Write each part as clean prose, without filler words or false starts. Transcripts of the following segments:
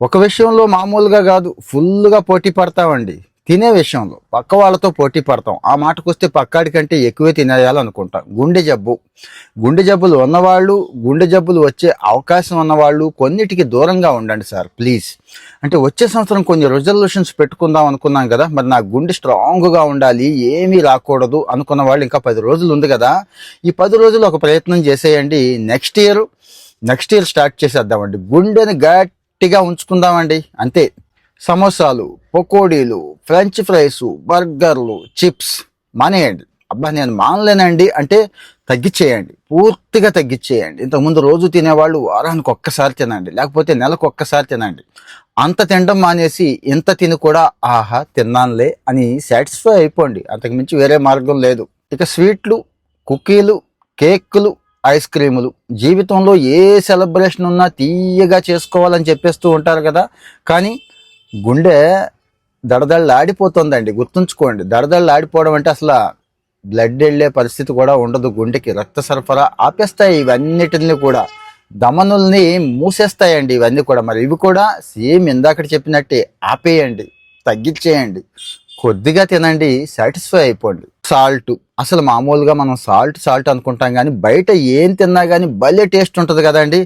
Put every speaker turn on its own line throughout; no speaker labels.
ఒక విషయంలో మామూలుగా కాదు, ఫుల్గా పోటీ పడతామండి. తినే విషయంలో పక్క వాళ్ళతో పోటీ పడతాం. ఆ మాటకొస్తే పక్కాడి కంటే ఎక్కువే తినేయాలనుకుంటాం. గుండె జబ్బులు ఉన్నవాళ్ళు, గుండె జబ్బులు వచ్చే అవకాశం ఉన్నవాళ్ళు కొన్నిటికి దూరంగా ఉండండి సార్, ప్లీజ్. అంటే వచ్చే సంవత్సరం కొన్ని రిజల్యూషన్స్ పెట్టుకుందాం అనుకున్నాం కదా, మరి నా గుండె స్ట్రాంగ్గా ఉండాలి, ఏమీ రాకూడదు అనుకున్న వాళ్ళు ఇంకా 10 రోజులు ఉంది కదా. ఈ 10 రోజులు ఒక ప్రయత్నం చేసేయండి. నెక్స్ట్ ఇయర్ స్టార్ట్ చేసేద్దామండి. గుండెని గట్టిగా ఉంచుకుందామండి, అంతే. సమోసాలు, పకోడీలు, ఫ్రెంచ్ ఫ్రైస్, బర్గర్లు, చిప్స్ మానేయండి. అబ్బా నేను మానలేనండి అంటే తగ్గించేయండి, పూర్తిగా తగ్గించేయండి. ఇంతకుముందు రోజు తినేవాళ్ళు వారానికి ఒక్కసారి తినండి, లేకపోతే నెలకు ఒక్కసారి తినండి. అంత తినడం మానేసి ఇంత తిని కూడా ఆహా తిన్నానులే అని సాటిస్ఫై అయిపోండి, అంతకుమించి వేరే మార్గం లేదు. ఇక స్వీట్లు, కుకీలు, కేకులు, ఐస్ క్రీములు, జీవితంలో ఏ సెలబ్రేషన్ ఉన్నా తీయగా చేసుకోవాలని చెప్పేస్తూ ఉంటారు కదా. కానీ గుండె దడదళ్ళాడిపోతుందండి, గుర్తుంచుకోండి. దడదళ్ళాడిపోవడం అంటే అసలు బ్లడ్ వెళ్ళే పరిస్థితి కూడా ఉండదు. గుండెకి రక్త సరఫరా ఆపేస్తాయి ఇవన్నిటిని కూడా, ధమనుల్ని మూసేస్తాయండి ఇవన్నీ కూడా. మరి ఇవి కూడా సేమ్ ఇందాకటి చెప్పినట్టే ఆపేయండి, తగ్గించేయండి, కొద్దిగా తినండి, సాటిస్ఫై అయిపోండి. సాల్ట్, అసలు మామూలుగా మనం సాల్ట్ అనుకుంటాం కానీ బయట ఏం తిన్నా కానీ భలే టేస్ట్ ఉంటుంది కదండి.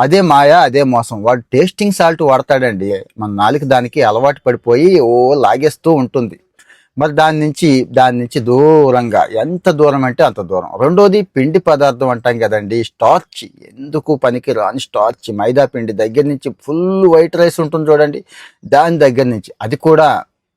అదే మాయ, అదే మోసం. వాడు టేస్టింగ్ సాల్ట్ వాడతాడండి, మన నాలుక దానికి అలవాటు పడిపోయి లాగేస్తూ ఉంటుంది. మరి దాని నుంచి దూరంగా, ఎంత దూరం అంటే అంత దూరం. రెండోది పిండి పదార్థం అంటాం కదండి, స్టార్చ్, ఎందుకు పనికి రాని స్టార్చ్, మైదా పిండి దగ్గర నుంచి, ఫుల్ వైట్ రైస్ ఉంటుంది చూడండి, దాని దగ్గర నుంచి అది కూడా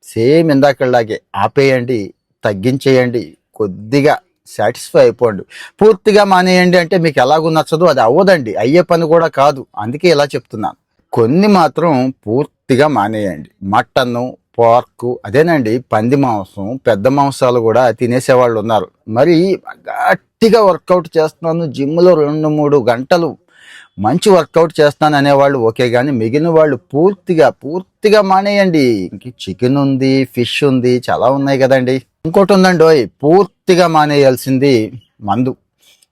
సేమ్ ఇందాకలాగే ఆపేయండి, తగ్గించేయండి, కొద్దిగా సాటిస్ఫై అయిపోండి. పూర్తిగా మానేయండి అంటే మీకు ఎలాగూ నచ్చదు, అది అవ్వదండి, అయ్యే పని కూడా కాదు. అందుకే ఇలా చెప్తున్నాను. కొన్ని మాత్రం పూర్తిగా మానేయండి. మటను, పోర్కు, అదేనండి పంది మాంసం, పెద్ద మాంసాలు కూడా తినేసేవాళ్ళు ఉన్నారు. మరి గట్టిగా వర్కౌట్ చేస్తున్నాను, జిమ్లో 2-3 గంటలు మంచి వర్కౌట్ చేస్తాను అనేవాళ్ళు ఓకే, కానీ మిగిలిన వాళ్ళు పూర్తిగా మానేయండి. ఇంక చికెన్ ఉంది, ఫిష్ ఉంది, చాలా ఉన్నాయి కదండి. ఇంకోటి ఉందండి, పూర్తిగా మానేయాల్సింది మందు.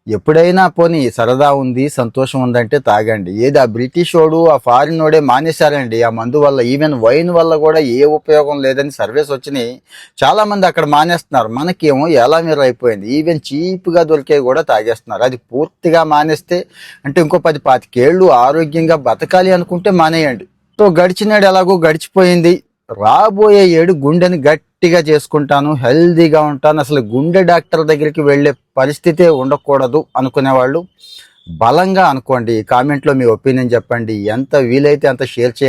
ఎప్పుడైనా పోనీ సరదా ఉంది, సంతోషం ఉందంటే తాగండి. ఏది ఆ బ్రిటిష్ వాడు, ఆ ఫారిన్ వాడే మానేశారండి ఆ మందు వల్ల. ఈవెన్ వైన్ వల్ల కూడా ఏ ఉపయోగం లేదని సర్వేస్ వచ్చినాయి. చాలా మంది అక్కడ మానేస్తున్నారు, మనకేమో ఎలా మీరు అయిపోయింది. ఈవెన్ చీప్గా దొరికేవి కూడా తాగేస్తున్నారు. అది పూర్తిగా మానేస్తే, అంటే ఇంకో 10-25 ఏళ్ళు ఆరోగ్యంగా బతకాలి అనుకుంటే మానేయండి. సో గడిచినాడు ఎలాగో గడిచిపోయింది, రాబోయే ఏడు గుండెని గట్టిగా చేసుకుంటాను, హెల్దీగా ఉంటాను, అసలు గుండె డాక్టర్ దగ్గరికి వెళ్ళే పరిస్థితే ఉండకూడదు అనుకునేవాళ్ళు బలంగా అనుకోండి. కామెంట్లో మీ ఒపీనియన్ చెప్పండి, ఎంత వీలైతే అంత షేర్ చేయండి.